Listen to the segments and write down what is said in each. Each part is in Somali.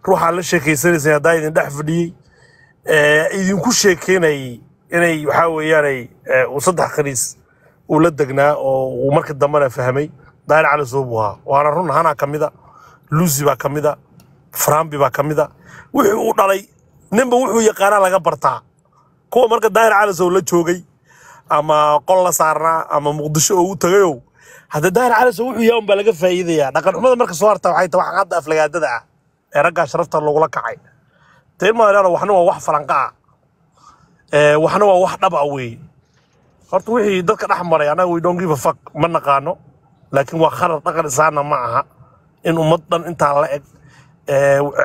روح على الشيكي سنة دايدين دحفدي إذن كل شيء كيني إني يحاول يعني وصدح خريس ولدقنا ومركز دمنا فهمي داير على صوبها وأنا رون هنا كميدا لوزي با كميدا فرامبي با كميدا وحو دالي نمبا وحو يقانا لغا برتا كو مركز داير على صوب لا جوغي أما قول سارنا أما مقدشو أو تغيو هذا داير على صوب وحو يوم با لغا فايديا لكن حمد مركز صورتا waxay tahay wax qad aflagaadada ah ee ragga sharafta lagu la kacay teelma yaraano waxna waa wax falanqa waxna waa wax dhab ah weey horta wixii dadka dhaxmaray anaga we don't give a fuck ma naqaano laakiin waa khalad dhaqan isaana ma aha in ummadan inta la eg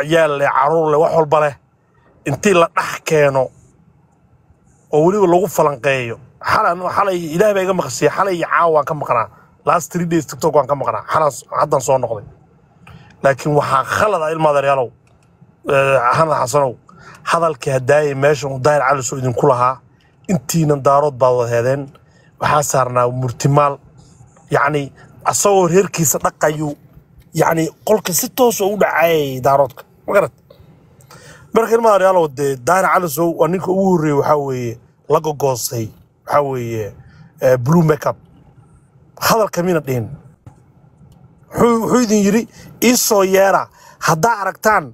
ciyaal le caruur le wax walba leh intii la dhax keeno oo waliba lagu falanqeeyo xalay ilaahay baa iga maqsiyay xalay caawa ka maqnaa last 3 days TikTok waan ka maqnaa xalas haddan soo noqday laakiin waxa khalad ah ilma dareelow hana xasanow hadalkii hadaayay meesha uu daayir cali soo idin ku lahaa intiina daarood baad heedeen waxa saarnaa murtimaal yani asagoo reerkiisa dhaqayo yani qolka si toos u dhacay daaroodka magarad markii ilma dareelow daayir cali soo waa ninka ugu horeeyay waxa weeye la gogoosay waxa weeye blue makeup hadal kamina dheen wuxuu idin yiri isoo yeera hadaa aragtaan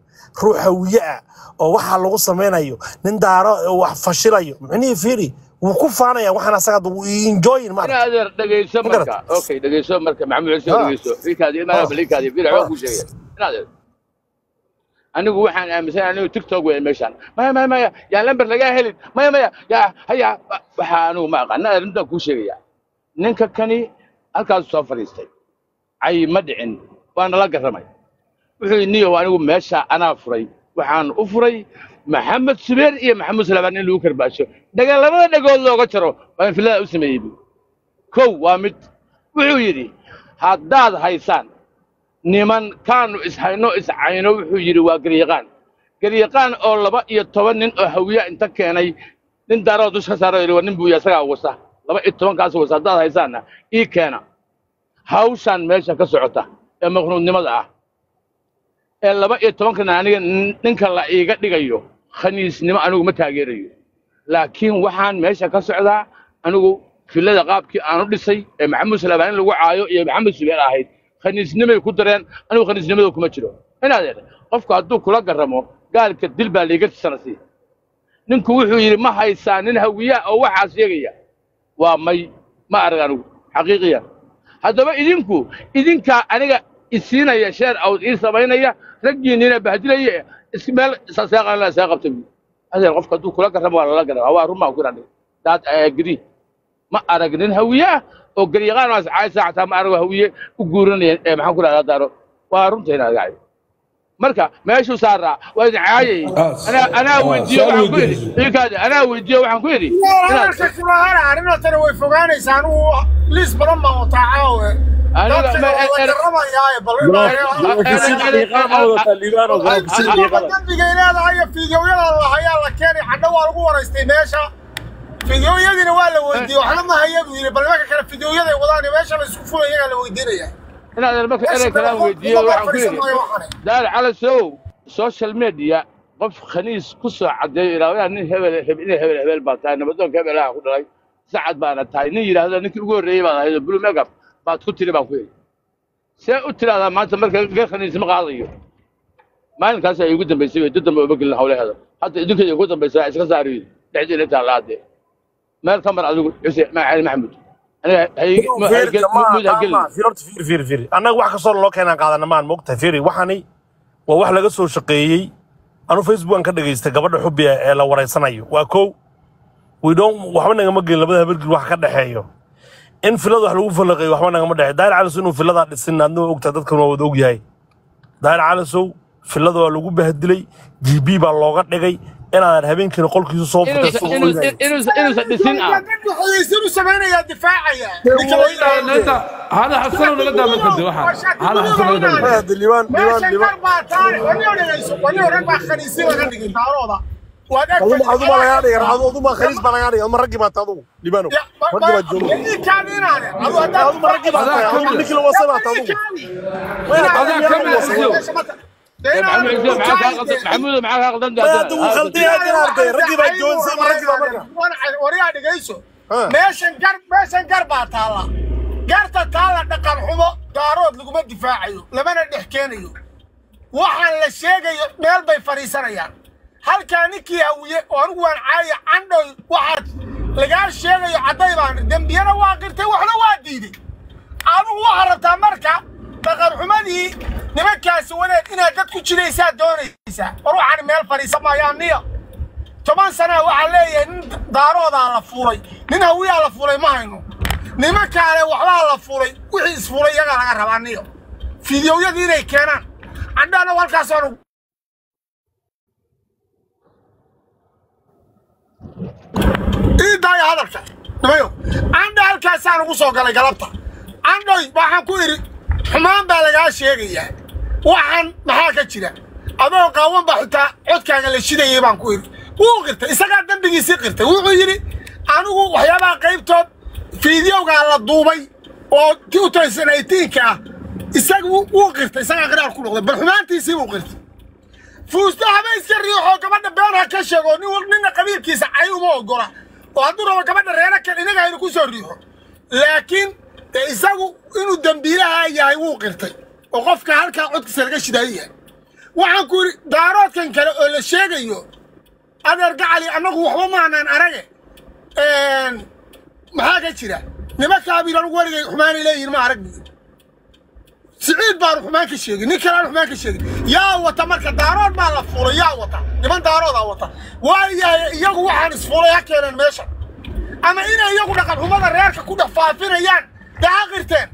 ruux hawiye ah oo waxa lagu sameynayo nin daaro wax fashilayo macnii fiiri wuu ku faanaya waxana asaga uu enjoy ma adeer dhageyso marka okay dhageyso marka maxamed cusmaan dhageyso fiikaadii ma balikaadii fiir wax ku sheegay adeer anigu waxaan aaminsan anigu TikTok weey meeshan ma ya lambar laga helin ma ya haya waxa anigu ma aqaan arinta ku sheegaya ninka kani halkaas soo fariistay ay ma dhicin waan la garamay wuxuu niyo anigu meesha ana furay waxaan u furay maxamed subeer iyo maxamed salabaan in lagu karbaasho dagaalamada dhagood looga jaro waan filada u sameeyay kow waa mid wuxuu yiri haddaad haysaan niman kaanu ishayno iscayno wuxuu yiri waa garyaqaan oo 12 nin oo hawiya inta keenay nin daarood u saaray nin buu yasaga wasa 12 kaas wasa haddaad haysaana ii keena hawshan meesha ka socota ee maqnuudnimada ah ee 12 kana aniga ninka la iiga dhigayo khaniisnimo anigu ma taageerayo laakiin waxaan meesha ka socdaa anigu filada qaabkii aan u dhisay ee maxamed salabaan lagu caayo iyo maxamed subeer ahayd khaniisnimo ku dareen anigu khaniisnimada kuma jiro inaad qofku hadduu kula garamo gaalka dil baa liiga sanasi ninku wuxuu yiri ma haysaan nin hawiya oo waxa sheegaya waa ma arag anigu xaqiiqiyan haddaba idinka aniga isiinaya sheer aw ii sameynaya raggiinina bahdilaya ismaal saaqan la saaqabtay adeer qofka duu kula garamo wala la garamo waa ruma ku raadin dad agree ma aragnin hawiya oo garyaqaan waas caaysa xataa ma arag hawiye u guuranayeen maxaan ku raadada daaro waa runteena gaay marka meeshu saaraa waa caayay ana weydiyo waxaan ku yiri ilkaada ana weydiyo waxaan ku yiri marka kula hara arrintan way fogaanaysaan uu liis badan ma utaacawe فيديوهاتنا ولا ودي وحنا ما هي بيقول بل ما كان فيديوهات وضعني ماشي بس فول هي اللي ودينيا انا انا كلام ويديو دار على سوشيال ميديا قف خنيس كسو عدي الى nin hebel baa tahay nabadoon hebel ah ku dhalay saacad baana tahay nin yiraahdo ninkii ugu horeeyay baa ahayd blue makeup baad ku tiri baan ku yiri see u tiraada maanta marka khaniis ma qaadayo maalinkaas ay ugu dambeysay dad dambe uga galin hawlaheeda hadda idinka ugu dambeysay iska saariyay dhacdina taalaade meel kamar adigu xuseen macaali maxamed فيري أنا واحد صار لو كان قاعد أنا ما مقطع فيري وحني وواحد لقى سو شقيي أنا فيسبوك أنا كده جيست قبل حبي لو وراي صنايو وأكو ويدوم وحنا نجمع جل بدها برجل واحد كده حيو إن في لذا حلو في لقي وحنا نجمع ده داير على سنو في لذا السن عنده وقت تذكر موضوع جاي داير على سو في لذا لو جوب بهدلي جيبي باللغات نجاي أنا هبين كنا قول كيسو صوب إنه سدسين يصيروا سمعنا يا دفاعية هذا حصل ولا قدام الكذب واحد هذا حصل ولا قدام هذا الليوان هذا ما يعني هذا ما خليص بلا يعني ما رجع ما تضو لبنو رجع الجنوب هذا ما رجع ما تضو نكل وصل تضو هذا كم محمود معاك غلطان ما دو خلطي هذا رجي بجون سي رجي وانا وريا دغيسو meeshan gar baa taala garta taala dhaqan xumo daarood laguma difaacayo lamana dhexkeenayo waxaan la sheegayo meel bay fariisanayaan halka ninkii hawiye oo anigu waan caaya candhoy waxaad laga sheegayo caday baan dambiyana waa qirtay waxna waa diiday adigu waxa rabtaa marka dhaqan xumadii nimankaasi wanaag inaad dad ku jiraysaa doonaysaa waxaan meel fariisamayaan niyo 10 sano waxa leeyahay daarooda la fuulay nin hawiya la fuulay ma hayno nimanka kale waxba la fuulay wixii isfuulay iyaga laga rabaa niyo fiidiyowyadii inay keenaan عندنا والكاسون إيه داي هذا الشيء نبيو عندنا الكاسون وصو قال قلبته عندي waxaan ku iri xumaan baa laga sheegaya waxaan maxaa ka jira adoo qaawan ba xitaa codkaaga la shidayay baan ku iri wuu qirtay isaga dambigiisa qirtay wuxuu yiri anigu waxyaabaha qaybtood fiidiyowga la duubay oo 2018 ka isagu wuu qirtay isaga qiraar ku noqday bal xumaantiisii wuu qirtay fuusta haba iska riixo gabadha beeraha ka sheego nin qabiilkiisa ay uma ogola oo hadduu rabo gabadha reera kale inaga inuu ku soo riixo laakiin isagu inuu dambiilaha yahay wuu qirtay oo qofka halka codkiisa laga shidaayay waxaan ku iri daaroodkan kale oo la sheegayo adeer gacali anagu waxba ma aanan arage maxaa ka jira nimanka abiiran ugu warigay xumaan leeyihiin ma arag سعيد بارو حمان كشيغي نيكلا حمان كشيغي يا وتا marka daarood baa la fuulay yaa wata niman daarooda wata waaya iyagu waxaan isfuulay keenan meesha ama inay iyagu dhaqan xumada reerka ku dhafaafinayaan daaqirteen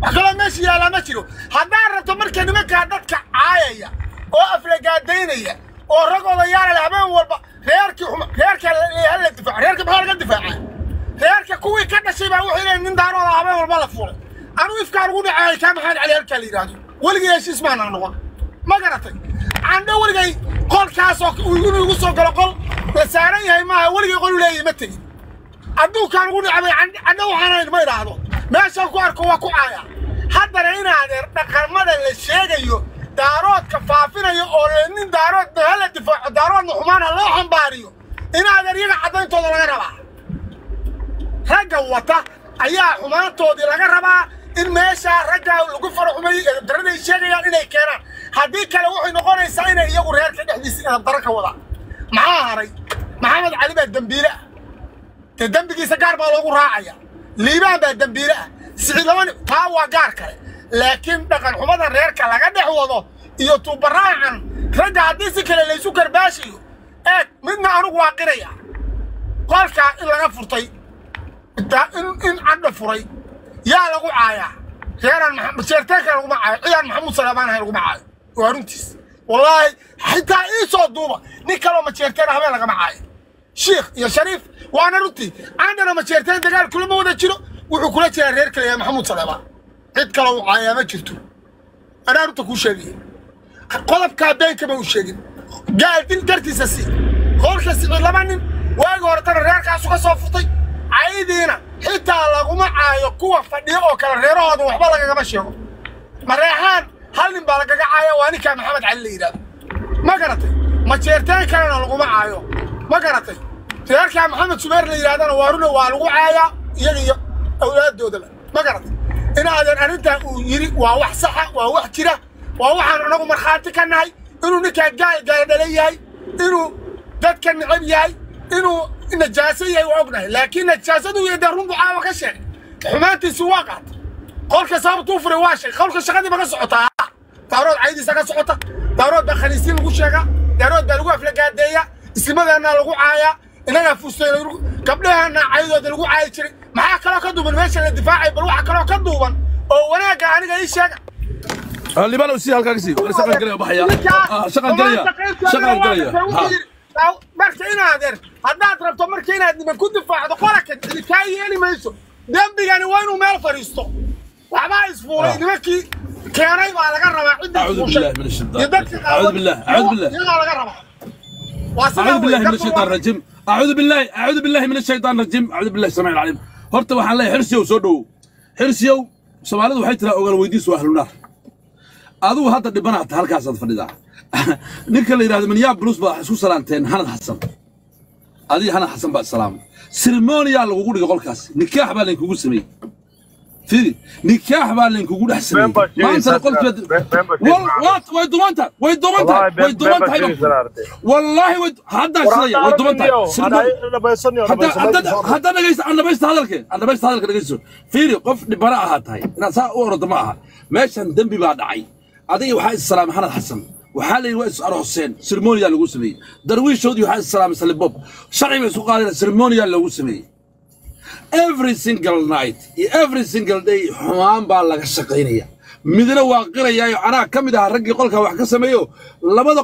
waxkala meesha yaala ma jiro hadaa rabto marka nimanka dadka caayaya oo aflagaadeynaya oo ragooda yaala habeen walba reerka la difaac reerka maxaa laga difaacay reerka kuwii ka dhashay baa wixii nin daarooda habeen walba la fuulay أنا إفكار قولي عاي كم حد على الكلي رادو ولقي إيش اسمه أنا نقول ما قرأتي عنده ولقي قول كاسوك ويقولوا يقصوا قل لساني هاي ما ولقي يقولوا لي متى عندو كان قولي عمي عنده وحنا ما يرادو ما شافوا أركوا كوعيا حتى رأينا هذا نقل ماذا الشيء يو دارات كفافنا يو أولين دارات هلا دفاع دارات نحمان الله حنباريو إن هذا رينا عدين تودي لنا ربع هجا وطا أيها حمان تودي لنا ربع إن ماشى رجع لقوا فرحمي درنا الشيء يعني إنه كنا هذيك لو إحنا نقول إنسان يجور هيك كده حديث الدركة وضع معاه هري محمد علي بالدنبيلة الدنبيلة سكر بالو راعية ليه بالدنبيلة سعيدون تاوا جارك لكن دكان حمد الريرك لا قد حوضه يتوبرع عن رجع حديث كله اللي سكر باشي منا أروح واقرية قال كا إلا غفرتي إن عند فري يا لقوا عايا خير محمد شرتك لقوا معايا عيال محمود سليمان هاي لقوا معايا وارنتيس والله حتى إيش الضوبة نكلم ما شرتنا هم لقوا معايا شيخ يا شريف وأنا رتي عندنا ما شرتنا تقال كل ما وده شنو وكل شيء غير كلام محمود سليمان عد كلام عايا ما شرتوا أنا رتي كل شيء قلب كابين كم هو شيء قال دين درتي سسي خالك سيد لمن واجور ترى ريال كاسوك صوفتي عيدينا حتى لقوا معايا قوة فنية أو كلا ريراد وحبا لقى ماشيو مريحان هل نبالغ عايا واني كان محمد علي ده ما قرأتي ما شيرتين كانوا لقوا معايا ما قرأتي ريال كان محمد سمير اللي يرادنا وارونا والقوا عايا يجي أولاد دودلا ما قرأتي إن هذا أنت يري وواح صح وواح كده وواح أنا مرخاتي كان هاي إنه نكاد قال دليل إنه دت كان عبياي إنه النجاسية وعقنا لكن النجاسة يدرون بعاوة كشيء حماتي سواقات قولك صاب توفر واشي قولك شغالي بقى صعوتها دارود عيدي ساقا صعوتها دارود بخليسين لغو شاقا دارود دلغو أفلقات ديا اسلماذا أنا لغو عايا إننا فوستين قبلها أنا عيدو دلغو عايا شري معاك لو كدوبا ماشي الدفاعي بروحك لو كدوبا وناقا عنيقا إيش شاقا اللي بالو سي هالكا كسي شغل قرية بحيا شغل قرية markayna adeer haddaad rabto markayna niman ku difaacdo qoraka ka yeeli mayso dambigan waa inuu meel fariisto waxba isfuulay nimankii keenay baa laga rabaa cidda أعوذ بالله من الشيطان الرجيم أعوذ بالله من الشيطان الرجيم أعوذ بالله السميع العليم horta waxaan leeyahay xirsiyow soo dhow xirsiyow Soomaalidu waxay tiraa ogal weydiis waa ahlu naar أدو هذا اللي بنات هالكاس الفريدة نك اللي يراد من ياب بلوس بحسوا سلامتين هنا حسن هذه هنا حسن بعد السلام سيرمونيا اللي يقول يقول كاس نكاح بالك يقول سمي في نكاح بالك يقول أحسن ما أنت قلت ويدومنتا والله هذا شيء ويدومنتا حتى أنا بس هذا الكلام في قف براءة هاي ناس أورد معها ماشي ندم بعد عي هذه وحاء السلام هنا حسن وحالي وإس أروح حسين سيرمونيا اللي يقول سمي درويش شودي وحاء السلام سلم بوب شرعي بسوق هذا سيرمونيا اللي يقول سمي every single night every single day حمام بالله الشقينية مدنا واقرية أنا كم ده هرجع قولك واحد كسميه لبض